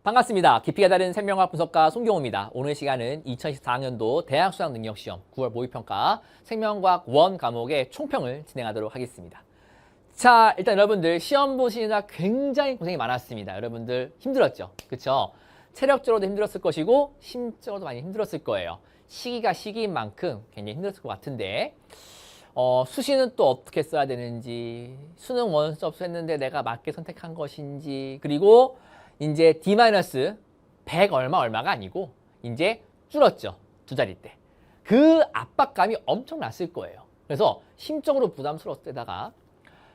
반갑습니다. 깊이가 다른 생명과학 분석가 송경호입니다. 오늘 시간은 2024학년도 대학 수학 능력 시험 9월 모의평가 생명과학 1 과목의 총평을 진행하도록 하겠습니다. 자, 일단 여러분들 시험 보시느라 굉장히 고생이 많았습니다. 여러분들 힘들었죠? 그쵸? 체력적으로도 힘들었을 것이고 심적으로도 많이 힘들었을 거예요. 시기가 시기인 만큼 굉장히 힘들었을 것 같은데 수시는 또 어떻게 써야 되는지, 수능 원서 접수했는데 내가 맞게 선택한 것인지, 그리고 이제 D-100 얼마가 아니고 이제 줄었죠. 두 자리 때. 그 압박감이 엄청났을 거예요. 그래서 심적으로 부담스러웠을 때다가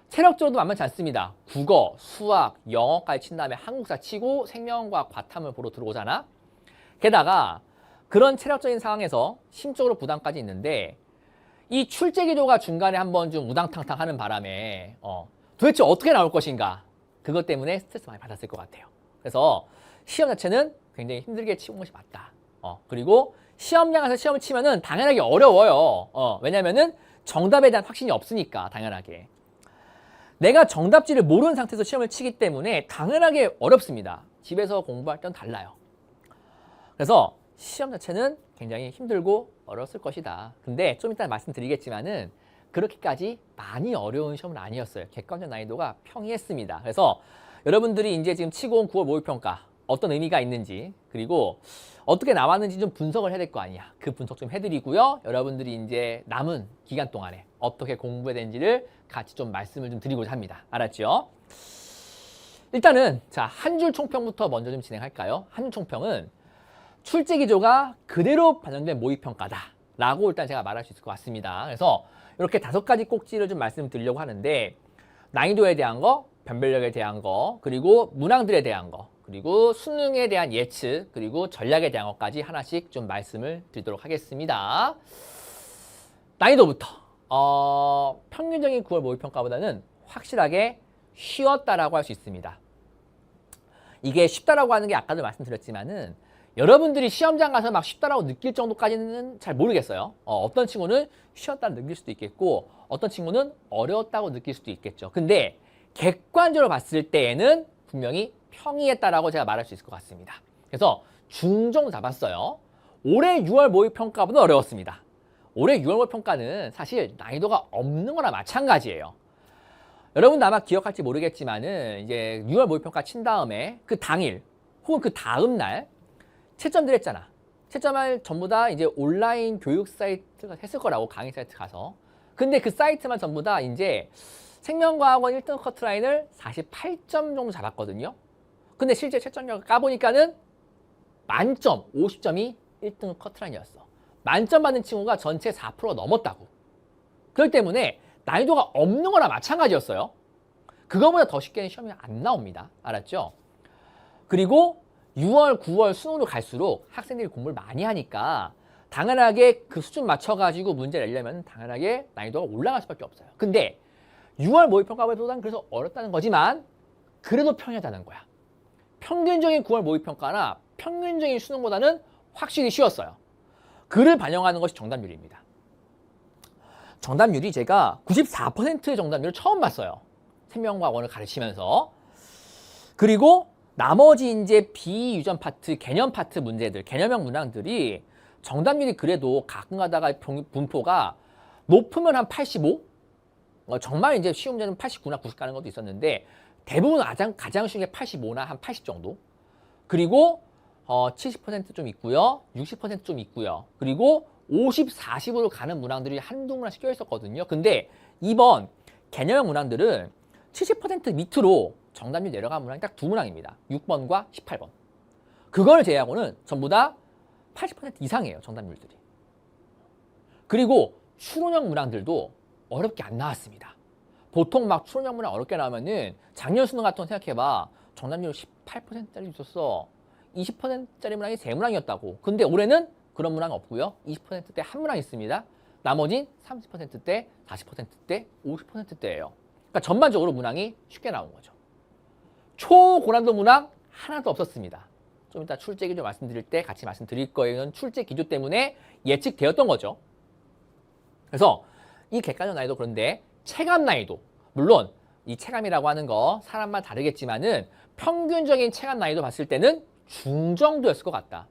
체력적으로도 만만치 않습니다. 국어, 수학, 영어까지 친 다음에 한국사 치고 생명과학 과탐을 보러 들어오잖아. 게다가 그런 체력적인 상황에서 심적으로 부담까지 있는데 이 출제 기조가 중간에 한번 좀 우당탕탕 하는 바람에 도대체 어떻게 나올 것인가, 그것 때문에 스트레스 많이 받았을 것 같아요. 그래서 시험 자체는 굉장히 힘들게 치는 것이 맞다. 그리고 시험장에서 시험을 치면은 당연하게 어려워요. 왜냐면은 정답에 대한 확신이 없으니까. 당연하게 내가 정답지를 모르는 상태에서 시험을 치기 때문에 당연하게 어렵습니다. 집에서 공부할 때는 달라요. 그래서 시험 자체는 굉장히 힘들고 어려웠을 것이다. 근데 좀 이따 말씀드리겠지만은 그렇게까지 많이 어려운 시험은 아니었어요. 객관적 난이도가 평이했습니다. 그래서 여러분들이 이제 지금 치고 온 9월 모의평가 어떤 의미가 있는지, 그리고 어떻게 나왔는지 좀 분석을 해야 될 거 아니야. 그 분석 좀 해드리고요. 여러분들이 이제 남은 기간 동안에 어떻게 공부해야 되는지를 같이 좀 말씀을 좀 드리고자 합니다. 알았죠? 일단은 자, 한 줄 총평부터 먼저 좀 진행할까요? 한 줄 총평은 출제 기조가 그대로 반영된 모의평가다 라고 일단 제가 말할 수 있을 것 같습니다. 그래서 이렇게 5가지 꼭지를 좀 말씀드리려고 하는데, 난이도에 대한 거, 변별력에 대한 거, 그리고 문항들에 대한 거, 그리고 수능에 대한 예측, 그리고 전략에 대한 것까지 하나씩 좀 말씀을 드리도록 하겠습니다. 난이도부터 평균적인 9월 모의평가보다는 확실하게 쉬웠다라고 할 수 있습니다. 이게 쉽다라고 하는 게 아까도 말씀드렸지만은 여러분들이 시험장 가서 막 쉽다라고 느낄 정도까지는 잘 모르겠어요. 어떤 친구는 쉬웠다고 느낄 수도 있겠고 어떤 친구는 어려웠다고 느낄 수도 있겠죠. 근데 객관적으로 봤을 때에는 분명히 평이했다라고 제가 말할 수 있을 것 같습니다. 그래서 중정도 잡았어요. 올해 6월 모의평가보다 어려웠습니다. 올해 6월 모의평가는 사실 난이도가 없는 거나 마찬가지예요. 여러분도 아마 기억할지 모르겠지만은 이제 6월 모의평가 친 다음에 그 당일 혹은 그 다음 날 채점들 했잖아. 채점을 전부 다 이제 온라인 교육 사이트가 했을 거라고, 강의 사이트 가서. 근데 그 사이트만 전부 다 이제 생명과학원 1등 커트라인을 48점 정도 잡았거든요. 근데 실제 채점력을 까보니까는 만점 50점이 1등 커트라인이었어. 만점 받는 친구가 전체 4%가 넘었다고. 그렇기 때문에 난이도가 없는 거나 마찬가지였어요. 그거보다 더 쉽게는 시험이 안 나옵니다. 알았죠? 그리고 6월, 9월 수능으로 갈수록 학생들이 공부를 많이 하니까 당연하게 그 수준 맞춰가지고 문제 내려면 당연하게 난이도가 올라갈 수밖에 없어요. 근데 6월 모의평가보다는 그래서 어렵다는 거지만 그래도 평이하다는 거야. 평균적인 9월 모의평가나 평균적인 수능보다는 확실히 쉬웠어요. 그를 반영하는 것이 정답률입니다. 정답률이 제가 94%의 정답률을 처음 봤어요. 생명과학원을 가르치면서. 그리고 나머지 이제 비유전 파트, 개념 파트 문제들, 개념형 문항들이 정답률이 그래도 가끔 가다가 분포가 높으면 한 85? 정말 이제 쉬운 문제는 89나 90 가는 것도 있었는데 대부분 가장 쉬운 게 85나 한 80 정도. 그리고 70% 좀 있고요. 60% 좀 있고요. 그리고 50, 40으로 가는 문항들이 한두 문항씩 껴 있었거든요. 근데 이번 개념형 문항들은 70% 밑으로 정답률 내려간 문항이 딱 2문항입니다. 6번과 18번. 그걸 제외하고는 전부 다 80% 이상이에요. 정답률들이. 그리고 추론형 문항들도 어렵게 안 나왔습니다. 보통 막 추론형 문항 어렵게 나오면은 작년 수능 같은 거 생각해봐. 정답률 18%짜리 있었어. 20%짜리 문항이 3문항이었다고. 근데 올해는 그런 문항 없고요. 20%대 한 문항 있습니다. 나머진 30%대, 40%대, 50%대예요. 그러니까 전반적으로 문항이 쉽게 나온 거죠. 초고난도 문항 하나도 없었습니다. 좀 이따 출제 기조 말씀드릴 때 같이 말씀드릴 거예요. 출제 기조 때문에 예측되었던 거죠. 그래서 이 객관적 난이도, 그런데 체감 난이도, 물론 이 체감이라고 하는 거 사람마다 다르겠지만은 평균적인 체감 난이도 봤을 때는 중정도였을 것 같다.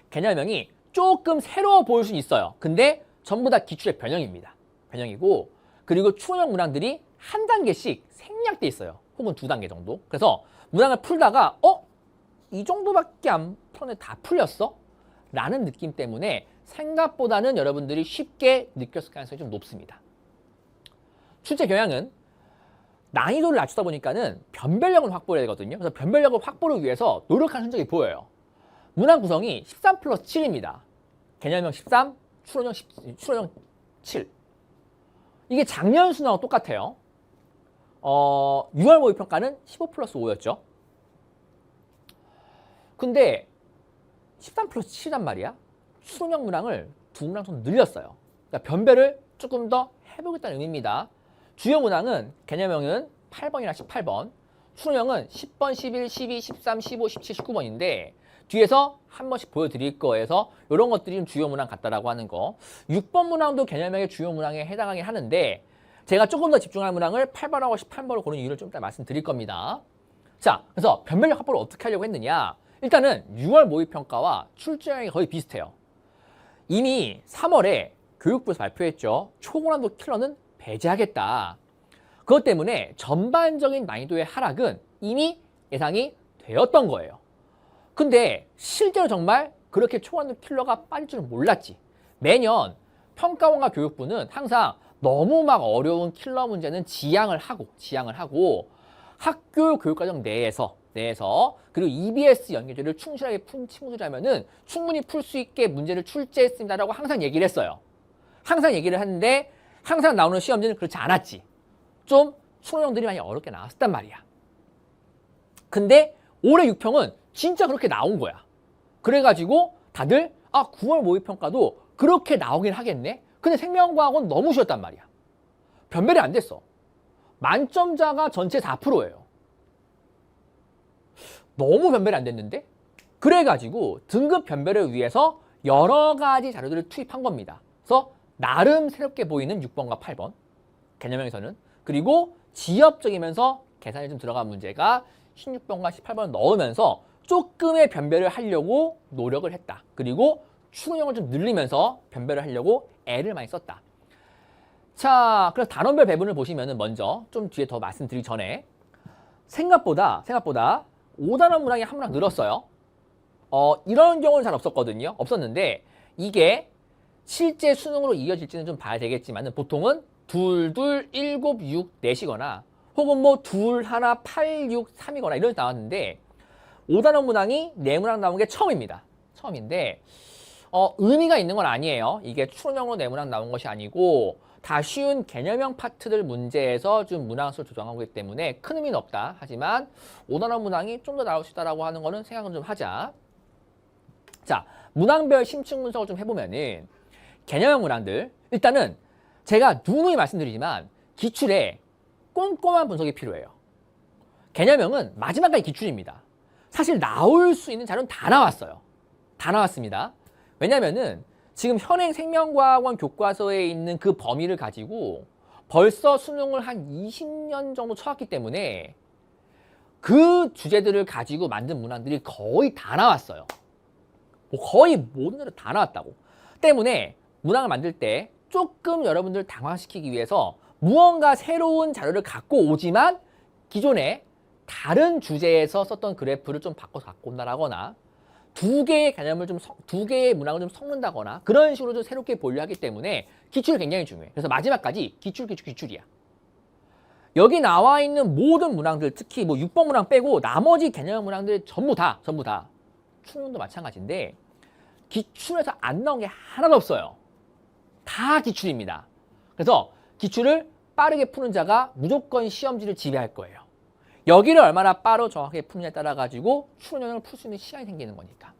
개념형이 조금 새로워 보일 수는 있어요. 근데 전부 다 기출의 변형입니다. 변형이고, 그리고 추론형 문항들이 한 단계씩 생략돼 있어요. 혹은 두 단계 정도. 그래서 문항을 풀다가 이 정도밖에 안 풀었는데 다 풀렸어? 라는 느낌 때문에 생각보다는 여러분들이 쉽게 느꼈을 가능성이 좀 높습니다. 출제 경향은 난이도를 낮추다 보니까는 변별력을 확보해야 되거든요. 그래서 변별력을 확보를 위해서 노력하는 흔적이 보여요. 문항 구성이 13 플러스 7입니다. 개념형 13, 추론형 7. 이게 작년 수능하고 똑같아요. 6월 모의평가는 15 플러스 5였죠. 근데 13 플러스 7이란 말이야. 추론형 문항을 두 문항 좀 늘렸어요. 그러니까 변별을 조금 더 해보겠다는 의미입니다. 주요 문항은 개념형은 8번이나 18번, 추론형은 10번, 11, 12, 13, 15, 17, 19번인데 뒤에서 한 번씩 보여드릴 거에서 이런 것들이 좀 주요 문항 같다라고 하는 거. 6번 문항도 개념형의 주요 문항에 해당하긴 하는데 제가 조금 더 집중할 문항을 8번하고 18번을 고른 이유를 좀 이따 말씀드릴 겁니다. 자, 그래서 변별력 확보를 어떻게 하려고 했느냐. 일단은 6월 모의평가와 출제량이 거의 비슷해요. 이미 3월에 교육부에서 발표했죠. 초고난도 킬러는 배제하겠다. 그것 때문에 전반적인 난이도의 하락은 이미 예상이 되었던 거예요. 근데 실제로 정말 그렇게 초고난도 킬러가 빠질 줄은 몰랐지. 매년 평가원과 교육부는 항상 너무 막 어려운 킬러 문제는 지양을 하고 학교 교육과정 내에서 그리고 EBS 연계제를 충실하게 푼 친구들이라면은 충분히 풀 수 있게 문제를 출제했습니다라고 항상 얘기를 했어요. 항상 얘기를 하는데 항상 나오는 시험지는 그렇지 않았지. 좀 수능형들이 많이 어렵게 나왔단 말이야. 근데 올해 6평은 진짜 그렇게 나온 거야. 그래가지고 다들 9월 모의평가도 그렇게 나오긴 하겠네. 근데 생명과학은 너무 쉬웠단 말이야. 변별이 안 됐어. 만점자가 전체 4%예요. 너무 변별이 안 됐는데? 그래가지고 등급 변별을 위해서 여러 가지 자료들을 투입한 겁니다. 그래서 나름 새롭게 보이는 6번과 8번 개념형에서는, 그리고 지엽적이면서 계산이 좀 들어간 문제가 16번과 18번을 넣으면서 조금의 변별을 하려고 노력을 했다. 그리고 추론형을 좀 늘리면서 변별을 하려고 애를 많이 썼다. 자, 그래서 단원별 배분을 보시면은 먼저 좀 뒤에 더 말씀드리기 전에 생각보다 5단원 문항이 한 문항 늘었어요. 이런 경우는 잘 없었는데 이게 실제 수능으로 이어질지는 좀 봐야 되겠지만 보통은 2, 7, 6, 4시거나 혹은 뭐 2, 1, 8, 6, 3이거나 이런 게 나왔는데 5단원 문항이 4문항 나온 게 처음인데 의미가 있는 건 아니에요. 이게 추론형으로 4문항 나온 것이 아니고 다 쉬운 개념형 파트들 문제에서 좀 문항수를 조정하고 있기 때문에 큰 의미는 없다. 하지만 5단원 문항이 좀 더 나올 수 있다라고 하는 거는 생각은 좀 하자. 자, 문항별 심층 분석을 좀 해보면은 개념형 문항들, 일단은 제가 누누이 말씀드리지만 기출에 꼼꼼한 분석이 필요해요. 개념형은 마지막까지 기출입니다. 사실 나올 수 있는 자료는 다 나왔어요. 다 나왔습니다. 왜냐면은 지금 현행 생명과학원 교과서에 있는 그 범위를 가지고 벌써 수능을 한 20년 정도 쳐왔기 때문에 그 주제들을 가지고 만든 문항들이 거의 다 나왔어요. 거의 모든 애들 다 나왔다고. 때문에 문항을 만들 때 조금 여러분들 당황시키기 위해서 무언가 새로운 자료를 갖고 오지만 기존에 다른 주제에서 썼던 그래프를 좀 바꿔서 갖고 온다거나 두 개의 문항을 좀 섞는다거나 그런 식으로 좀 새롭게 보려 하기 때문에 기출이 굉장히 중요해. 그래서 마지막까지 기출이야. 여기 나와 있는 모든 문항들, 특히 뭐 6번 문항 빼고 나머지 개념 문항들 전부 다 추론도 마찬가지인데 기출에서 안 나온 게 하나도 없어요. 다 기출입니다. 그래서 기출을 빠르게 푸는 자가 무조건 시험지를 지배할 거예요. 여기를 얼마나 빠르고 정확하게 푸느냐에 따라 가지고 추론형을 풀 수 있는 시간이 생기는 거니까.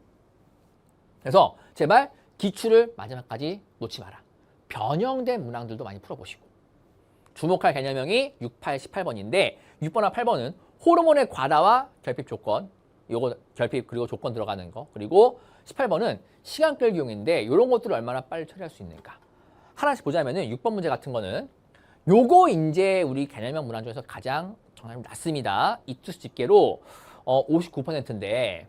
그래서 제발 기출을 마지막까지 놓지 마라. 변형된 문항들도 많이 풀어보시고. 주목할 개념형이 6, 8, 18번인데 6번과 8번은 호르몬의 과다와 결핍 조건, 요거 결핍 그리고 조건 들어가는 거, 그리고 18번은 시간 끌기용인데 이런 것들을 얼마나 빨리 처리할 수 있는가. 하나씩 보자면은 6번 문제 같은 거는 요거 이제 우리 개념형 문항 중에서 가장 정답이 낮습니다. 이투스 집계로 59%인데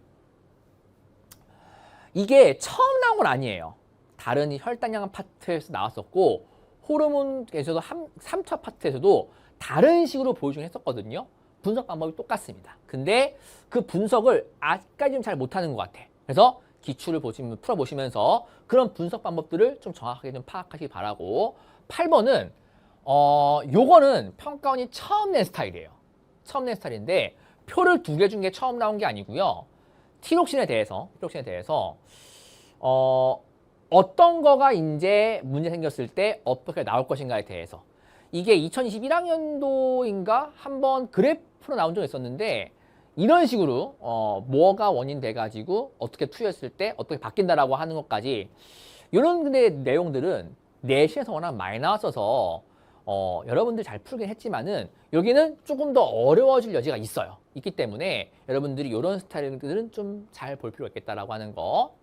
이게 처음 나온 건 아니에요. 다른 혈당량 파트에서 나왔었고 호르몬에서도 3차 파트에서도 다른 식으로 보여주긴 했었거든요. 분석 방법이 똑같습니다. 근데 그 분석을 아직까지 좀 잘 못하는 것 같아. 그래서 기출을 풀어보시면서 그런 분석 방법들을 좀 정확하게 좀 파악하시기 바라고. 8번은 요거는 평가원이 처음 낸 스타일이에요. 처음 낸 스타일인데 표를 2개 준 게 처음 나온 게 아니고요. 티록신에 대해서 어떤 거가 이제 문제 생겼을 때 어떻게 나올 것인가에 대해서 이게 2021학년도인가 한번 그래프로 나온 적이 있었는데 이런 식으로 뭐가 원인 돼가지고 어떻게 투여했을 때 어떻게 바뀐다라고 하는 것까지 이런 근데 내용들은 내신에서 워낙 많이 나왔어서 여러분들 잘 풀긴 했지만은 여기는 조금 더 어려워질 여지가 있기 때문에 여러분들이 이런 스타일들은 좀 잘 볼 필요가 있겠다라고 하는 거.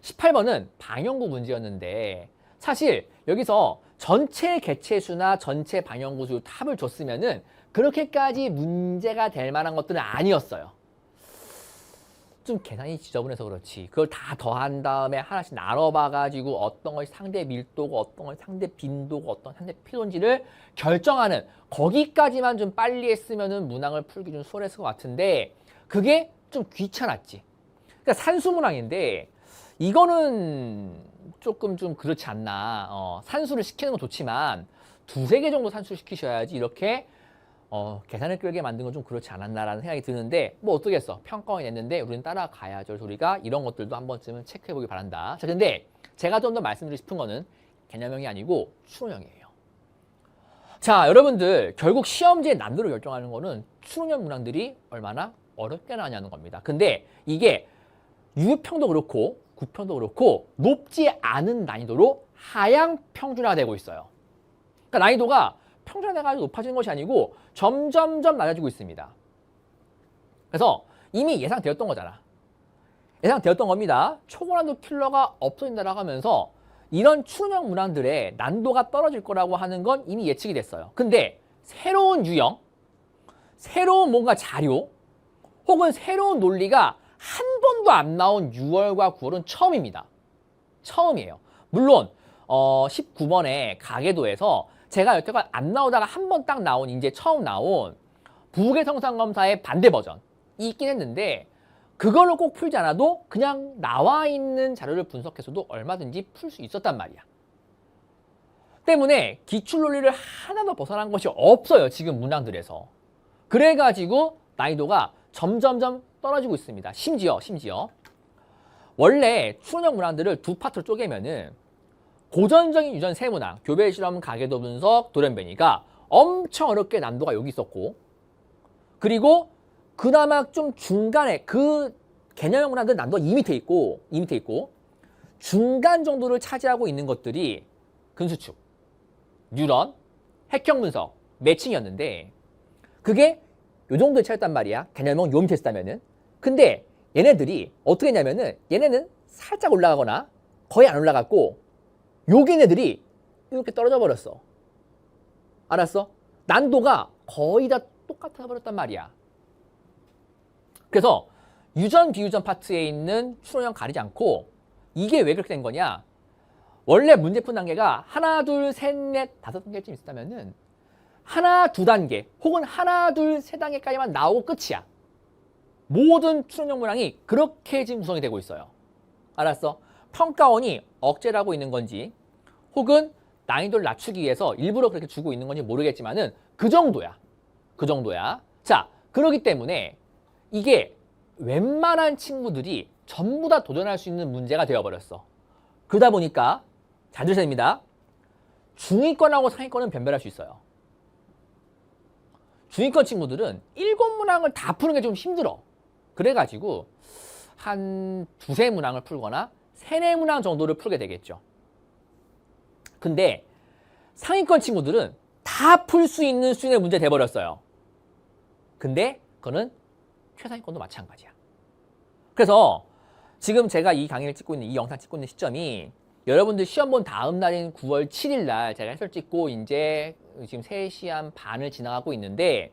18번은 방영구 문제였는데 사실 여기서 전체 개체수나 전체 방영구수 탑을 줬으면은 그렇게까지 문제가 될 만한 것들은 아니었어요. 좀 계산이 지저분해서 그렇지. 그걸 다 더한 다음에 하나씩 나눠봐가지고 어떤 것이 상대 밀도고 어떤 것이 상대 빈도고 어떤 상대 피톤지를 결정하는 거기까지만 좀 빨리 했으면은 문항을 풀기 좀 수월했을 것 같은데 그게 좀 귀찮았지. 그러니까 산수 문항인데 이거는 조금 좀 그렇지 않나. 산수를 시키는 건 좋지만 2-3개 정도 산수를 시키셔야지 이렇게 계산을 끌게 만든 건 좀 그렇지 않았나라는 생각이 드는데 뭐 어떻겠어. 평가원이 냈는데 우리는 따라가야죠. 우리가 이런 것들도 한 번쯤은 체크해보기 바란다. 자, 근데 제가 좀 더 말씀드리고 싶은 거는 개념형이 아니고 추론형이에요. 자, 여러분들 결국 시험지의 난도를 결정하는 거는 추론형 문항들이 얼마나 어렵게 나왔냐는 겁니다. 근데 이게 유평도 그렇고 구평도 그렇고 높지 않은 난이도로 하향 평준화가 되고 있어요. 그러니까 난이도가 평준화돼가지고 높아지는 것이 아니고 점점점 낮아지고 있습니다. 그래서 이미 예상되었던 거잖아. 예상되었던 겁니다. 초고난도 킬러가 없어진다라고 하면서 이런 추론형 문항들의 난도가 떨어질 거라고 하는 건 이미 예측이 됐어요. 근데 새로운 유형, 새로운 뭔가 자료, 혹은 새로운 논리가 한 번도 안 나온 6월과 9월은 처음입니다. 처음이에요. 물론 19번의 가계도에서 제가 여태까지 안 나오다가 한 번 딱 나온 이제 처음 나온 부계성상검사의 반대 버전이 있긴 했는데 그걸로 꼭 풀지 않아도 그냥 나와 있는 자료를 분석해서도 얼마든지 풀 수 있었단 말이야. 때문에 기출 논리를 하나도 벗어난 것이 없어요. 지금 문항들에서. 그래가지고 난이도가 점점점 떨어지고 있습니다. 심지어 원래 추론형 문항들을 2파트로 쪼개면은 고전적인 유전 세문항, 교배 실험, 가계도 분석, 돌연변이가 엄청 어렵게 난도가 여기 있었고 그리고 그나마 좀 중간에 그 개념형 문항들 난도가 이 밑에 있고 중간 정도를 차지하고 있는 것들이 근수축, 뉴런, 핵형 분석, 매칭이었는데 그게 요 정도에 차였단 말이야. 개념형 요 밑에 있었다면은. 근데 얘네들이 어떻게 했냐면은 얘네는 살짝 올라가거나 거의 안 올라갔고 요기네들이 이렇게 떨어져 버렸어. 알았어? 난도가 거의 다 똑같아 버렸단 말이야. 그래서 유전 비유전 파트에 있는 추론형 가리지 않고 이게 왜 그렇게 된 거냐? 원래 문제 푼 단계가 하나, 둘, 셋, 넷, 5단계쯤 있었다면은 하나, 2단계 혹은 하나, 둘, 3단계까지만 나오고 끝이야. 모든 추론형 문항이 그렇게 지금 구성이 되고 있어요. 알았어? 평가원이 억제를 하고 있는 건지 혹은 난이도를 낮추기 위해서 일부러 그렇게 주고 있는 건지 모르겠지만은 그 정도야. 자, 그렇기 때문에 이게 웬만한 친구들이 전부 다 도전할 수 있는 문제가 되어버렸어. 그러다 보니까 잘 들으셔야 됩니다. 중위권하고 상위권은 변별할 수 있어요. 중위권 친구들은 7문항을 다 푸는 게 좀 힘들어. 그래가지고 한 2-3문항을 풀거나 3-4문항 정도를 풀게 되겠죠. 근데 상위권 친구들은 다 풀 수 있는 수준의 문제 돼버렸어요. 근데 그거는 최상위권도 마찬가지야. 그래서 지금 제가 이 강의를 찍고 있는 이 영상 찍고 있는 시점이 여러분들 시험 본 다음 날인 9월 7일 날 제가 해설 찍고 이제 지금 3시간 반을 지나가고 있는데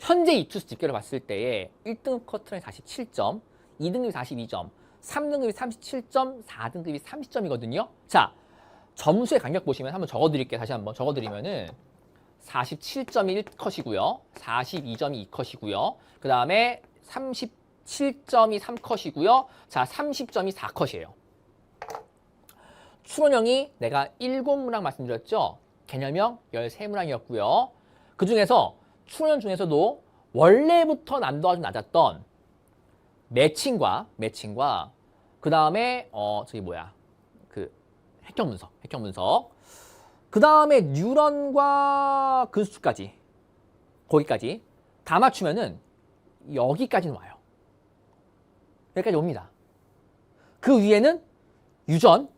현재 이투스 집계를 봤을 때에 1등급 커트라인이 47점, 2등급이 42점, 3등급이 37점, 4등급이 30점이거든요. 자, 점수의 간격 보시면 한번 적어드릴게요. 다시 한번 적어드리면은 47점이 1컷이고요. 42점이 2컷이고요. 그 다음에 37점이 3컷이고요. 자, 30점이 4컷이에요. 추론형이 내가 7문항 말씀드렸죠. 개념형 13문항이었고요. 그 중에서 추론형 중에서도 원래부터 난도가 좀 낮았던 매칭과 그 다음에 저기 뭐야 그 핵형 분석 그 다음에 뉴런과 근수축까지 거기까지 다 맞추면은 여기까지는 와요. 여기까지 옵니다. 그 위에는 유전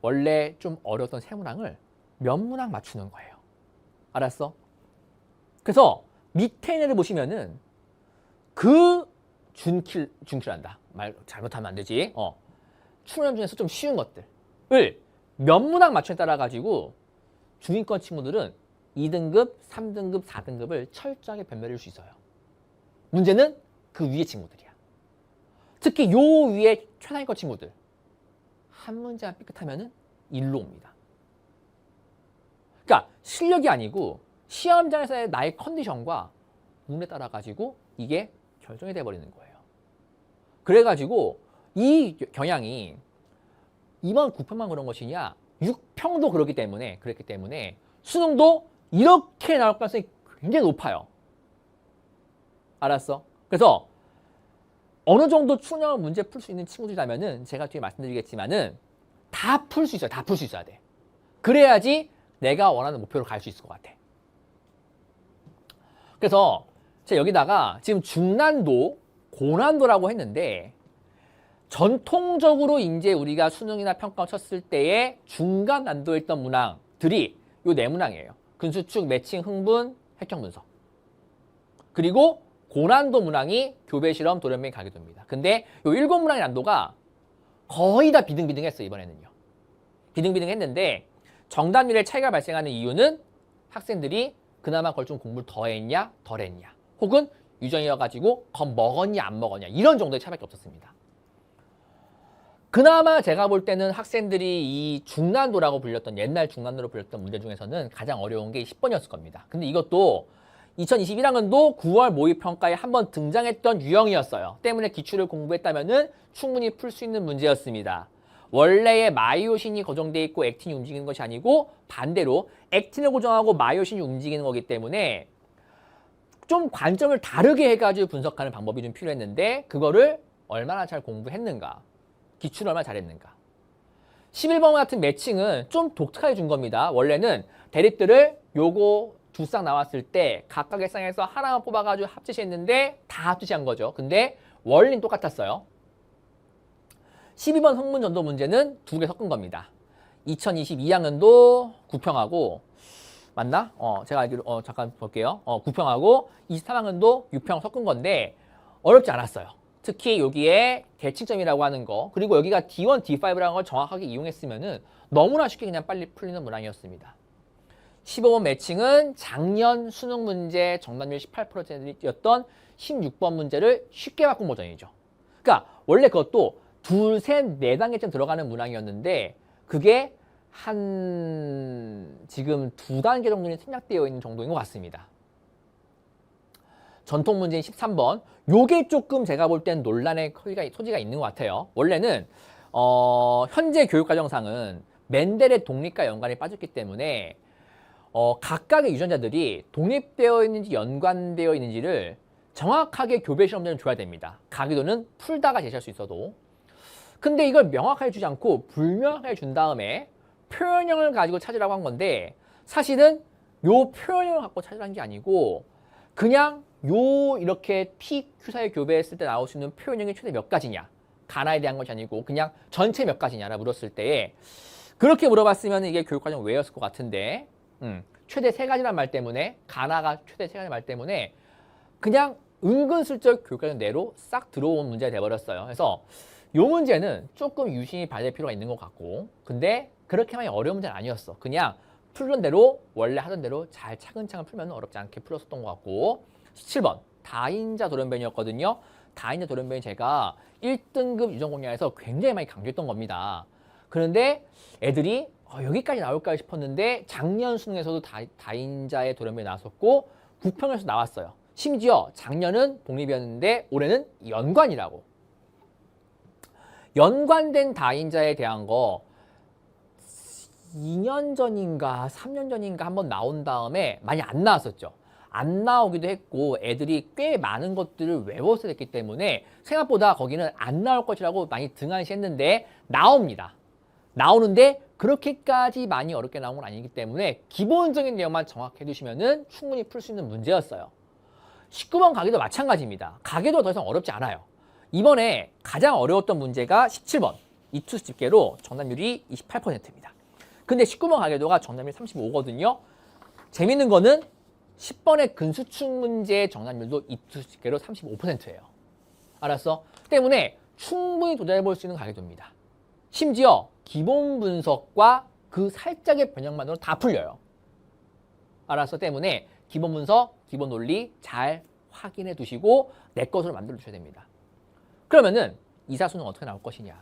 원래 좀 어려웠던 세 문항을 몇 문항 맞추는 거예요. 알았어? 그래서 밑에 있는 애를 보시면은 그 준킬한다. 말 잘못하면 안 되지. 추론 중에서 좀 쉬운 것들을 몇 문항 맞추에 따라 가지고 중위권 친구들은 2등급, 3등급, 4등급을 철저하게 변별해 줄 수 있어요. 문제는 그 위에 친구들이야. 특히 요 위에 최상위권 친구들. 한 문제만 삐끗하면은 일로 옵니다. 그러니까 실력이 아니고 시험장에서의 나의 컨디션과 운에 따라 가지고 이게 결정이 돼 버리는 거예요. 그래가지고 이 경향이 이번 9평만 그런 것이냐 6평도 그렇기 때문에 수능도 이렇게 나올 가능성이 굉장히 높아요. 알았어? 그래서 어느 정도 추론형 문제 풀 수 있는 친구들이라면은 제가 뒤에 말씀드리겠지만은 다 풀 수 있어요. 다 풀 수 있어야 돼. 그래야지 내가 원하는 목표로 갈 수 있을 것 같아. 그래서 제가 여기다가 지금 중난도, 고난도라고 했는데 전통적으로 이제 우리가 수능이나 평가 쳤을 때의 중간 난도였던 문항들이 요 네 문항이에요. 근수축, 매칭, 흥분, 핵형 분석. 그리고 고난도 문항이 교배 실험, 돌연변이, 가계도입니다. 근데 요 7문항의 난도가 거의 다 비등비등했어요, 이번에는요. 비등비등했는데 정답률에 차이가 발생하는 이유는 학생들이 그나마 그걸 좀 공부를 더 했냐, 덜 했냐. 혹은 유전이어가지고 먹었냐, 안 먹었냐. 이런 정도의 차이밖에 없었습니다. 그나마 제가 볼 때는 학생들이 이 중난도라고 불렸던 옛날 중난도로 불렸던 문제 중에서는 가장 어려운 게 10번이었을 겁니다. 근데 이것도 2021학년도 9월 모의평가에 한번 등장했던 유형이었어요. 때문에 기출을 공부했다면 충분히 풀 수 있는 문제였습니다. 원래의 마이오신이 고정되어 있고 액틴이 움직이는 것이 아니고 반대로 액틴을 고정하고 마이오신이 움직이는 거기 때문에 좀 관점을 다르게 해가지고 분석하는 방법이 좀 필요했는데 그거를 얼마나 잘 공부했는가, 기출을 얼마나 잘했는가. 11번 같은 매칭은 좀 독특하게 준 겁니다. 원래는 대립들을 요거 두 쌍 나왔을 때 각각의 쌍에서 하나만 뽑아가지고 합치시했는데 다 합치시한 거죠. 근데 원리는 똑같았어요. 12번 흥분 전도 문제는 두 개 섞은 겁니다. 2022학년도 9평하고 맞나? 제가 알기로 잠깐 볼게요. 9평하고 23학년도 6평 섞은 건데 어렵지 않았어요. 특히 여기에 대칭점이라고 하는 거 그리고 여기가 D1, D5라는 걸 정확하게 이용했으면은 너무나 쉽게 그냥 빨리 풀리는 문항이었습니다. 15번 매칭은 작년 수능 문제 정답률 18%였던 16번 문제를 쉽게 바꾼 버전이죠. 그러니까 원래 그것도 둘, 셋, 네 단계쯤 들어가는 문항이었는데 그게 한 지금 2단계 정도는 생략되어 있는 정도인 것 같습니다. 전통 문제인 13번 요게 조금 제가 볼 땐 논란의 소지가 있는 것 같아요. 원래는 현재 교육과정상은 멘델의 독립과 연관이 빠졌기 때문에 각각의 유전자들이 독립되어 있는지 연관되어 있는지를 정확하게 교배 실험자는 줘야 됩니다. 가계도는 풀다가 제시할 수 있어도. 근데 이걸 명확하게 주지 않고 불명확하게 준 다음에 표현형을 가지고 찾으라고 한 건데 사실은 요 표현형을 갖고 찾으라는 게 아니고 그냥 요 이렇게 PQ 사이 교배했을 때 나올 수 있는 표현형이 최대 몇 가지냐. 가나에 대한 것이 아니고 그냥 전체 몇 가지냐라 물었을 때에 그렇게 물어봤으면 이게 교육과정 외였을 것 같은데 최대 3가지란 말 때문에 가나가 최대 3가지 말 때문에 그냥 은근슬쩍 교육과정 내로 싹 들어온 문제가 돼버렸어요. 그래서 요 문제는 조금 유심히 봐야 될 필요가 있는 것 같고 근데 그렇게 많이 어려운 문제는 아니었어. 그냥 풀던 대로 원래 하던 대로 잘 차근차근 풀면 어렵지 않게 풀었었던 것 같고 17번 다인자 돌연변이었거든요. 다인자 다인자 제가 1등급 유전 공략에서 굉장히 많이 강조했던 겁니다. 그런데 애들이 여기까지 나올까 싶었는데 작년 수능에서도 다인자의 돌연변이 나왔었고 부평에서 나왔어요. 심지어 작년은 복립이었는데 올해는 연관이라고. 연관된 다인자에 대한 거 2년 전인가 3년 전인가 한번 나온 다음에 많이 안 나왔었죠. 안 나오기도 했고 애들이 꽤 많은 것들을 외워서 했기 때문에 생각보다 거기는 안 나올 것이라고 많이 등한시했는데 나옵니다. 나오는데 그렇게까지 많이 어렵게 나온 건 아니기 때문에 기본적인 내용만 정확히 해두시면 충분히 풀 수 있는 문제였어요. 19번 가계도 마찬가지입니다. 가계도 더 이상 어렵지 않아요. 이번에 가장 어려웠던 문제가 17번 이투스 집계로 정답률이 28%입니다. 근데 19번 가계도가 정답률이 35거든요. 재밌는 거는 10번의 근수축 문제의 정답률도 이투스 집계로 35%예요. 알았어? 때문에 충분히 도전해 볼 수 있는 가계도입니다. 심지어 기본 분석과 그 살짝의 변형만으로 다 풀려요. 알았어? 때문에 기본 분석, 기본 논리 잘 확인해 두시고 내 것으로 만들어 주셔야 됩니다. 그러면은 이사수능 어떻게 나올 것이냐.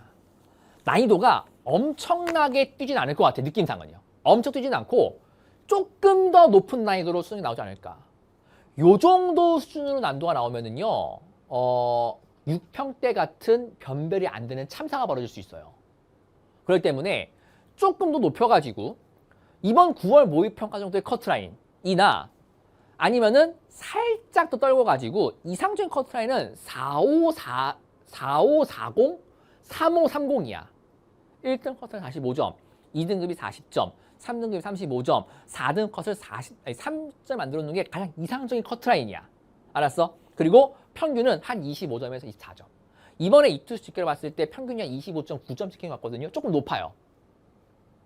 난이도가 엄청나게 뛰진 않을 것 같아. 느낌상은요. 엄청 뛰진 않고 조금 더 높은 난이도로 수능이 나오지 않을까. 요 정도 수준으로 난도가 나오면은요. 6평대 같은 변별이 안 되는 참사가 벌어질 수 있어요. 그렇기 때문에 조금 더 높여가지고 이번 9월 모의평가 정도의 커트라인이나 아니면은 살짝 더 떨궈가지고 이상적인 커트라인은 4540, 3530이야. 1등 컷은 45점, 2등급이 40점, 3등급이 35점, 4등 컷을 3점 만들어 놓는 게 가장 이상적인 커트라인이야. 알았어? 그리고 평균은 한 25점에서 24점. 이번에 이투스 집계를 봤을 때 평균이 한 25.9점 찍힌 것 같거든요. 조금 높아요.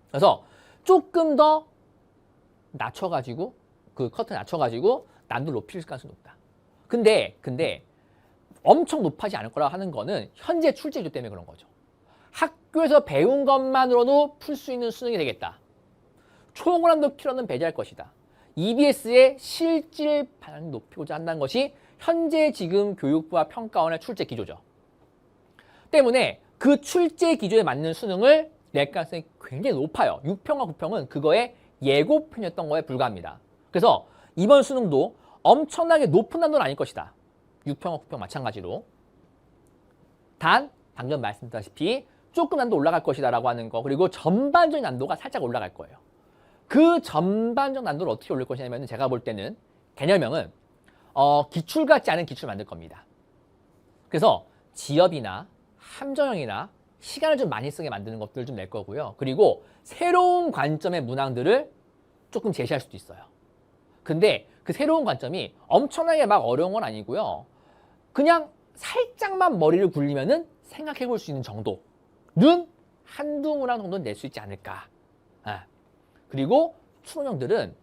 그래서 조금 더 낮춰가지고 그 커트 낮춰가지고 난도 높일 가능성이 높다. 근데 엄청 높아지지 않을 거라고 하는 거는 현재 출제 기조 때문에 그런 거죠. 학교에서 배운 것만으로도 풀 수 있는 수능이 되겠다. 초고난도 키로는 배제할 것이다. EBS의 실질 반영을 높이고자 한다는 것이 현재 지금 교육부와 평가원의 출제 기조죠. 때문에 그 출제 기조에 맞는 수능을 낼 가능성이 굉장히 높아요. 6평과 9평은 그거의 예고편이었던 거에 불과합니다. 그래서 이번 수능도 엄청나게 높은 난도는 아닐 것이다. 6평과 9평 마찬가지로. 단 방금 말씀드렸다시피 조금 난도 올라갈 것이다 라고 하는 거, 그리고 전반적인 난도가 살짝 올라갈 거예요. 그 전반적 난도를 어떻게 올릴 것이냐면 제가 볼 때는 개념형은 기출 같지 않은 기출을 만들 겁니다. 그래서 지엽이나 함정형이나 시간을 좀 많이 쓰게 만드는 것들을 좀 낼 거고요. 그리고 새로운 관점의 문항들을 조금 제시할 수도 있어요. 근데 그 새로운 관점이 엄청나게 막 어려운 건 아니고요. 그냥 살짝만 머리를 굴리면은 생각해 볼 수 있는 정도는 한두 문항 정도는 낼 수 있지 않을까. 그리고 추론형들은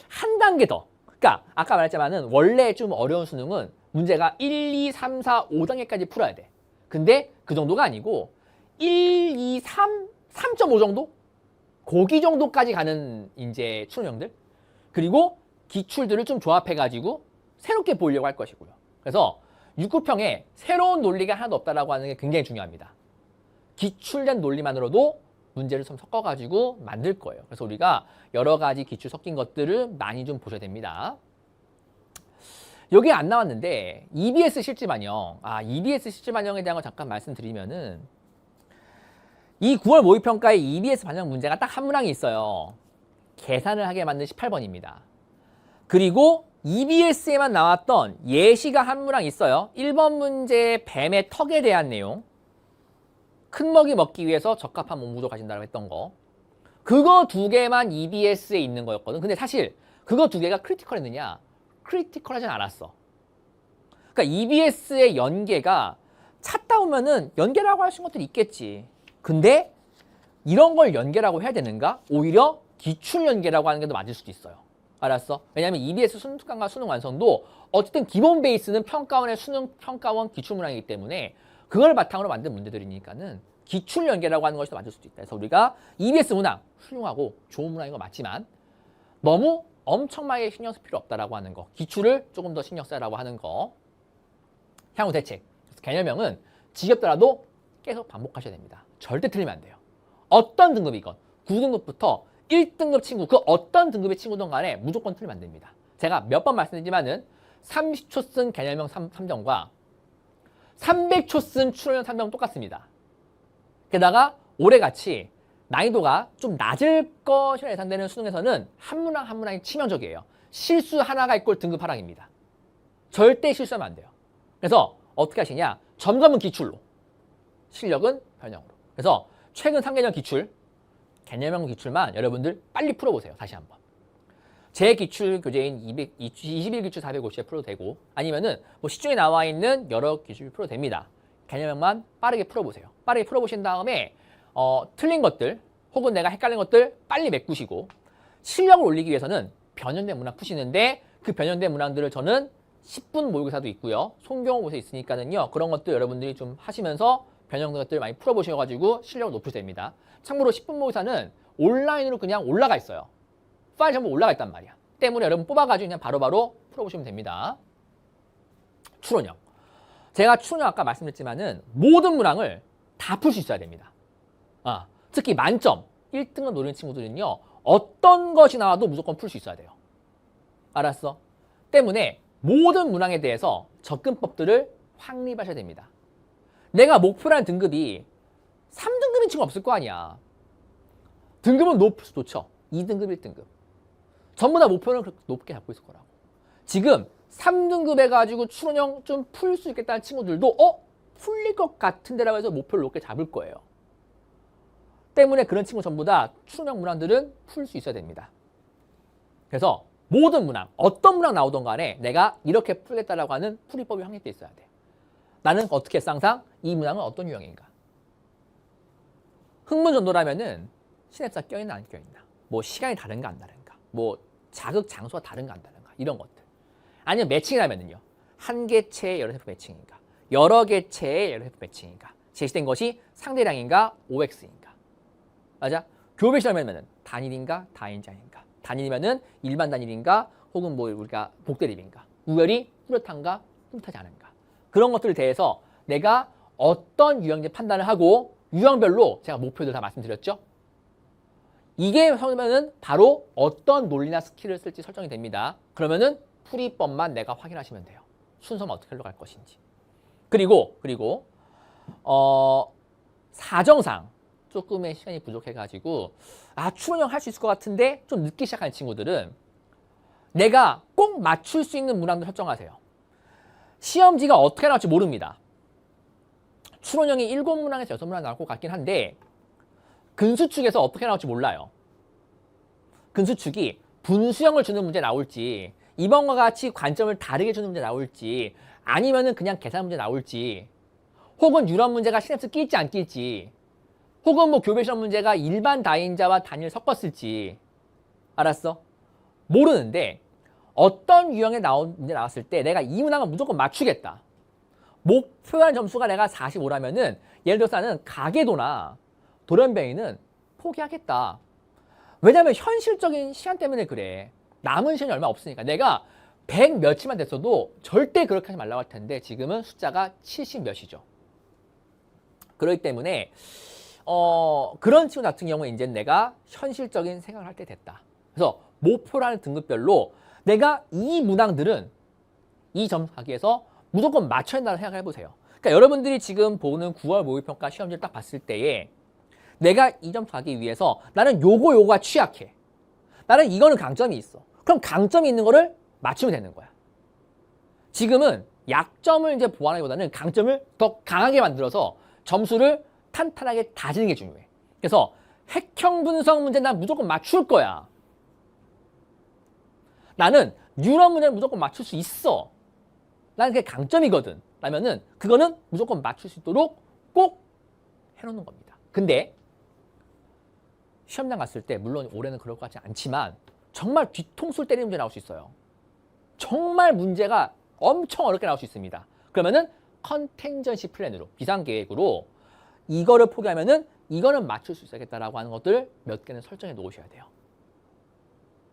한 단계 더. 그러니까 아까 말했지만은 원래 좀 어려운 수능은 문제가 1, 2, 3, 4, 5단계까지 풀어야 돼. 근데 그 정도가 아니고 1, 2, 3, 3.5 정도? 고기 정도까지 가는 이제 추론형들. 그리고 기출들을 좀 조합해가지고 새롭게 보려고 할 것이고요. 그래서 6, 9평에 새로운 논리가 하나도 없다라고 하는 게 굉장히 중요합니다. 기출된 논리만으로도 문제를 좀 섞어가지고 만들 거예요. 그래서 우리가 여러 가지 기출 섞인 것들을 많이 좀 보셔야 됩니다. 여기 안 나왔는데 EBS 실질반영. EBS 실질반영에 대한 거 잠깐 말씀드리면은 이 9월 모의평가에 EBS 반영 문제가 딱 한 문항이 있어요. 계산을 하게 만든 18번입니다. 그리고 EBS에만 나왔던 예시가 한 문항 있어요. 1번 문제 뱀의 턱에 대한 내용. 큰 먹이 먹기 위해서 적합한 몸구조 가진다고 했던 거. 그거 두 개만 EBS에 있는 거였거든. 근데 사실 그거 두 개가 크리티컬했느냐? 크리티컬하진 않았어. 그러니까 EBS의 연계가 찾다 보면은 연계라고 할 수 있는 것들이 있겠지. 근데 이런 걸 연계라고 해야 되는가? 오히려 기출 연계라고 하는 게 더 맞을 수도 있어요. 알았어? 왜냐하면 EBS 수능 특강과 수능 완성도 어쨌든 기본 베이스는 평가원의 수능 평가원 기출 문항이기 때문에 그걸 바탕으로 만든 문제들이니까는 기출 연계라고 하는 것이 더 맞을 수도 있다. 그래서 우리가 EBS 문항 훌륭하고 좋은 문항인 거 맞지만 너무 엄청나게 신경 쓸 필요 없다라고 하는 거. 기출을 조금 더 신경 써라고 하는 거. 향후 대책. 개념형은 지겹더라도 계속 반복하셔야 됩니다. 절대 틀리면 안 돼요. 어떤 등급이건 9등급부터 1등급 친구, 그 어떤 등급의 친구든 간에 무조건 틀리면 안 됩니다. 제가 몇 번 말씀드리지만은 30초 쓴 개념형 3점과 300초 쓴 추론형 3점 똑같습니다. 게다가 올해같이 난이도가 좀 낮을 것이라 예상되는 수능에서는 한 문항 한 문항이 치명적이에요. 실수 하나가 있고 등급 하락입니다. 절대 실수하면 안 돼요. 그래서 어떻게 하시냐? 점검은 기출로, 실력은 변형으로. 그래서 최근 3개년 기출, 개념형 기출만 여러분들 빨리 풀어보세요. 다시 한번. 제 기출 교재인 21기출 450에 풀어도 되고, 아니면은 뭐 시중에 나와 있는 여러 기출 풀어도 됩니다. 개념형만 빠르게 풀어보세요. 빠르게 풀어보신 다음에 틀린 것들 혹은 내가 헷갈린 것들 빨리 메꾸시고, 실력을 올리기 위해서는 변형된 문항 푸시는데, 그 변형된 문항들을 저는 10분 모의고사도 있고요. 송경호 모의고사 있으니까는요. 그런 것들 여러분들이 좀 하시면서 변형된 것들 많이 풀어보셔가지고 실력을 높이셔야 됩니다. 참고로 10분 모의고사는 온라인으로 그냥 올라가 있어요. 파일 전부 올라가 있단 말이야. 때문에 여러분 뽑아가지고 그냥 바로바로 풀어보시면 됩니다. 추론형. 제가 추론형 아까 말씀드렸지만은 모든 문항을 다 풀 수 있어야 됩니다. 특히 만점 1등을 노리는 친구들은요. 어떤 것이 나와도 무조건 풀 수 있어야 돼요. 알았어? 때문에 모든 문항에 대해서 접근법들을 확립하셔야 됩니다. 내가 목표라는 등급이 3등급인 친구 없을 거 아니야. 등급은 높을 수도 좋죠. 2등급, 1등급. 전부 다 목표는 그렇게 높게 잡고 있을 거라고. 지금 3등급 해가지고 추론형 좀 풀 수 있겠다는 친구들도 풀릴 것 같은데라고 해서 목표를 높게 잡을 거예요. 때문에 그런 친구 전부 다 추론형 문항들은 풀 수 있어야 됩니다. 그래서 모든 문항, 어떤 문항 나오던 간에 내가 이렇게 풀겠다라고 하는 풀이법이 확립돼 있어야 돼. 나는 어떻게 했어? 항상 이 문항은 어떤 유형인가? 흥문 전도라면은 시냅스가 껴있나 안 껴있나? 뭐 시간이 다른가 안 다른가? 뭐 자극 장소가 다른가 안 다른가? 이런 것들. 아니면 매칭이라면은요. 한 개체의 여러 세포 매칭인가? 여러 개체의 여러 세포 매칭인가? 제시된 것이 상대량인가? OX인가? 맞아? 교배시라면은 단일인가? 다인지 아닌가? 단일이면은 일반 단일인가? 혹은 뭐 우리가 복대립인가? 우열이 뚜렷한가? 뚜렷하지 않은가? 그런 것들에 대해서 내가 어떤 유형인지 판단을 하고 유형별로 제가 목표들 다 말씀드렸죠? 이게 설명은 바로 어떤 논리나 스킬을 쓸지 설정이 됩니다. 그러면은 풀이법만 내가 확인하시면 돼요. 순서만 어떻게 흘러갈 것인지. 그리고 사정상 조금의 시간이 부족해가지고 추론형 할 수 있을 것 같은데 좀 늦게 시작하는 친구들은 내가 꼭 맞출 수 있는 문항들 설정하세요. 시험지가 어떻게 나올지 모릅니다. 추론형이 7문항에서 6문항 나올 것 같긴 한데 근수축에서 어떻게 나올지 몰라요. 근수축이 분수형을 주는 문제 나올지 이번과 같이 관점을 다르게 주는 문제 나올지 아니면은 그냥 계산 문제 나올지 혹은 유런 문제가 시냅스 낄지 안 낄지 혹은 뭐 교배시험 문제가 일반 다인자와 단일 섞었을지 알았어? 모르는데 어떤 유형의 문제 나왔을 때 내가 이 문항은 무조건 맞추겠다. 목표한 점수가 내가 45라면은 예를 들어서 나는 가계도나 돌연변이는 포기하겠다. 왜냐면 현실적인 시간 때문에 그래. 남은 시간이 얼마 없으니까. 내가 100 몇이만 됐어도 절대 그렇게 하지 말라고 할 텐데 지금은 숫자가 70 몇이죠. 그렇기 때문에 그런 친구 같은 경우에 이제 내가 현실적인 생각을 할 때 됐다. 그래서 목표라는 등급별로 내가 이 문항들은 이 점수하기에서 무조건 맞춰야 한다고 생각을 해보세요. 그러니까 여러분들이 지금 보는 9월 모의평가 시험지를 딱 봤을 때에 내가 이 점수 가기 위해서 나는 요거가 취약해. 나는 이거는 강점이 있어. 그럼 강점이 있는 거를 맞추면 되는 거야. 지금은 약점을 이제 보완하기보다는 강점을 더 강하게 만들어서 점수를 탄탄하게 다지는 게 중요해. 그래서 핵형 분석 문제 난 무조건 맞출 거야. 나는 뉴런 문제는 무조건 맞출 수 있어. 나는 그게 강점이거든. 라면은 그거는 무조건 맞출 수 있도록 꼭 해놓는 겁니다. 근데 시험장 갔을 때 물론 올해는 그럴 것 같지 않지만 정말 뒤통수를 때리는 문제 나올 수 있어요. 정말 문제가 엄청 어렵게 나올 수 있습니다. 그러면은 컨텐전시 플랜으로 비상계획으로 이거를 포기하면은 이거는 맞출 수 있겠다라고 하는 것들 몇 개는 설정해 놓으셔야 돼요.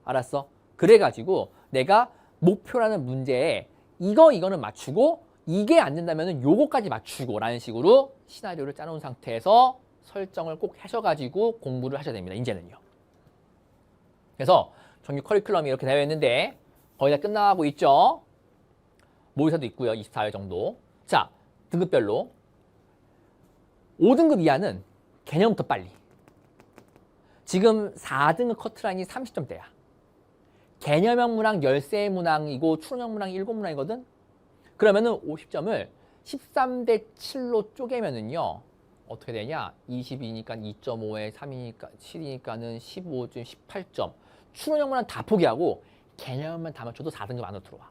알았어? 그래가지고 내가 목표라는 문제에 이거는 맞추고 이게 안 된다면 요거까지 맞추고 라는 식으로 시나리오를 짜놓은 상태에서 설정을 꼭 하셔가지고 공부를 하셔야 됩니다. 이제는요. 그래서 정규 커리큘럼이 이렇게 되어 있는데 거의 다 끝나가고 있죠. 모의사도 있고요. 24회 정도. 자, 등급별로 5등급 이하는 개념부터 빨리. 지금 4등급 커트라인이 30점대야. 개념형 문항 13 문항이고 추론형 문항이 7 문항이거든. 그러면은 50점을 13대 7로 쪼개면은요. 어떻게 되냐? 22니까 2.5에 3이니까 7이니까는 15점, 18점. 추론형 문항 다 포기하고 개념만 다 맞춰도 4등급 안으로 들어와.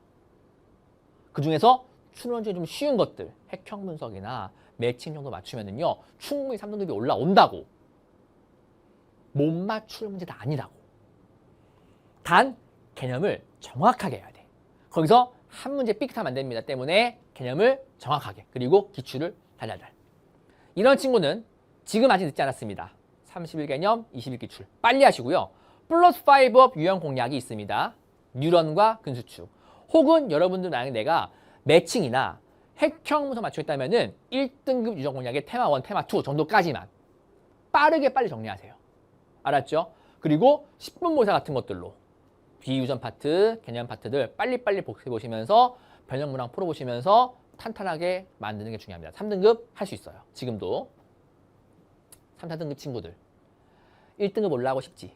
그 중에서 추론 중에 좀 쉬운 것들, 핵형 분석이나 매칭 정도 맞추면은요. 충분히 3등급이 올라온다고. 못 맞출 문제도 아니라고. 단 개념을 정확하게 해야 돼. 거기서 한 문제 삑하면 안 됩니다. 때문에 개념을 정확하게 그리고 기출을 달달달. 이런 친구는 지금 아직 늦지 않았습니다. 30일 개념, 20일 기출 빨리 하시고요. 플러스 5업 유형 공략이 있습니다. 뉴런과 근수축. 혹은 여러분들 만약에 내가 매칭이나 핵형 분석 맞추겠다면은 1등급 유형 공략의 테마 1, 테마 2 정도까지만 빨리 정리하세요. 알았죠? 그리고 10분 모의사 같은 것들로 비유전 파트, 개념 파트들 빨리빨리 복습해 보시면서 변형 문항 풀어 보시면서 탄탄하게 만드는 게 중요합니다. 3등급 할 수 있어요. 지금도 3, 4등급 친구들 1등급 올라가고 싶지.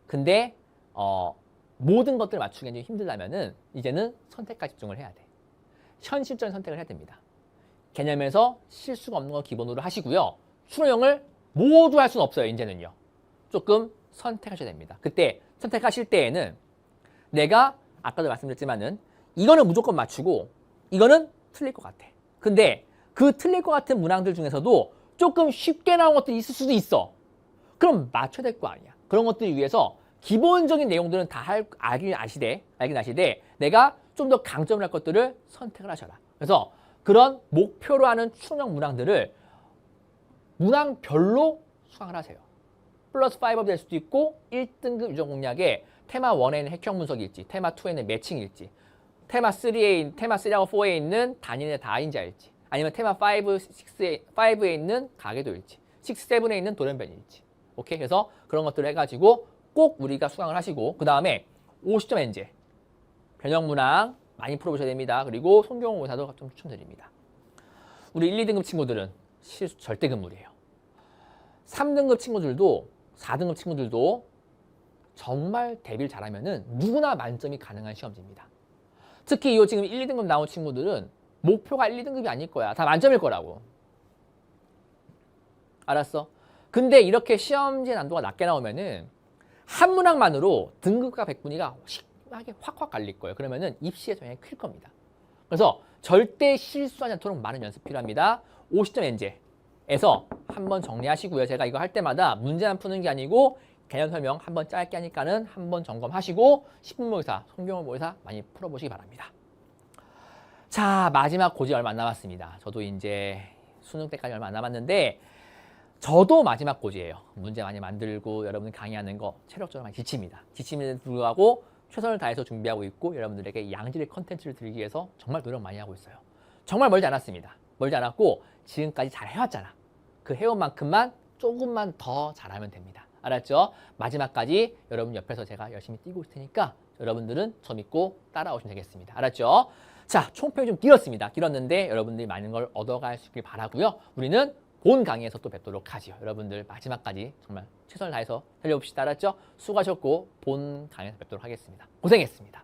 근데 모든 것들을 맞추기가 좀 힘들다면은 이제는 선택과 집중을 해야 돼. 현실적인 선택을 해야 됩니다. 개념에서 실수가 없는 거 기본으로 하시고요. 추론형을 모두 할 수는 없어요. 이제는요. 조금 선택하셔야 됩니다. 그때 선택하실 때에는 내가 아까도 말씀드렸지만은 이거는 무조건 맞추고 이거는 틀릴 것 같아. 근데 그 틀릴 것 같은 문항들 중에서도 조금 쉽게 나온 것들이 있을 수도 있어. 그럼 맞춰야 될 거 아니야. 그런 것들을 위해서 기본적인 내용들은 다 알긴 아시되 내가 좀 더 강점을 할 것들을 선택을 하셔라. 그래서 그런 목표로 하는 추론형 문항들을 문항별로 수강을 하세요. 플러스 5업 될 수도 있고 1등급 유형 공략에 테마 1에는 핵형 분석일지, 테마 2에는 매칭일지, 테마 3하고 4에 있는 단인의 다인자일지, 아니면 테마 5에 있는 가계도일지, 6, 7에 있는 돌연변일지. 오케이? 그래서 그런 것들을 해가지고 꼭 우리가 수강을 하시고 그 다음에 50점 엔제 변형 문항 많이 풀어보셔야 됩니다. 그리고 손경호 모의사도 좀 추천드립니다. 우리 1, 2등급 친구들은 실수 절대 금물이에요. 3등급 친구들도 4등급 친구들도 정말 대비를 잘하면은 누구나 만점이 가능한 시험지입니다. 특히 이 지금 1, 2등급 나온 친구들은 목표가 1, 2등급이 아닐 거야. 다 만점일 거라고. 알았어? 근데 이렇게 시험지 난도가 낮게 나오면은 한 문항만으로 등급과 백분위가 심하게 확확 갈릴 거예요. 그러면은 입시에 영향이 클 겁니다. 그래서 절대 실수하지 않도록 많은 연습 필요합니다. 50점 엔제에서 한번 정리하시고요. 제가 이거 할 때마다 문제만 푸는 게 아니고 개념 설명 한번 짧게 하니까는 한번 점검하시고 10분 모의사, 손경호 모의사 많이 풀어보시기 바랍니다. 자, 마지막 고지 얼마 안 남았습니다. 저도 이제 수능 때까지 얼마 안 남았는데 저도 마지막 고지예요. 문제 많이 만들고 여러분 강의하는 거 체력적으로 많이 지칩니다. 지침에도 불구하고 최선을 다해서 준비하고 있고 여러분들에게 양질의 컨텐츠를 드리기 위해서 정말 노력 많이 하고 있어요. 정말 멀지 않았습니다. 멀지 않았고 지금까지 잘 해왔잖아. 그 해온 만큼만 조금만 더 잘하면 됩니다. 알았죠? 마지막까지 여러분 옆에서 제가 열심히 뛰고 있을 테니까 여러분들은 저 믿고 따라오시면 되겠습니다. 알았죠? 자, 총평이 좀 길었는데 여러분들이 많은 걸 얻어갈 수 있길 바라고요. 우리는 본 강의에서 또 뵙도록 하지요. 여러분들 마지막까지 정말 최선을 다해서 달려봅시다. 알았죠? 수고하셨고 본 강의에서 뵙도록 하겠습니다. 고생했습니다.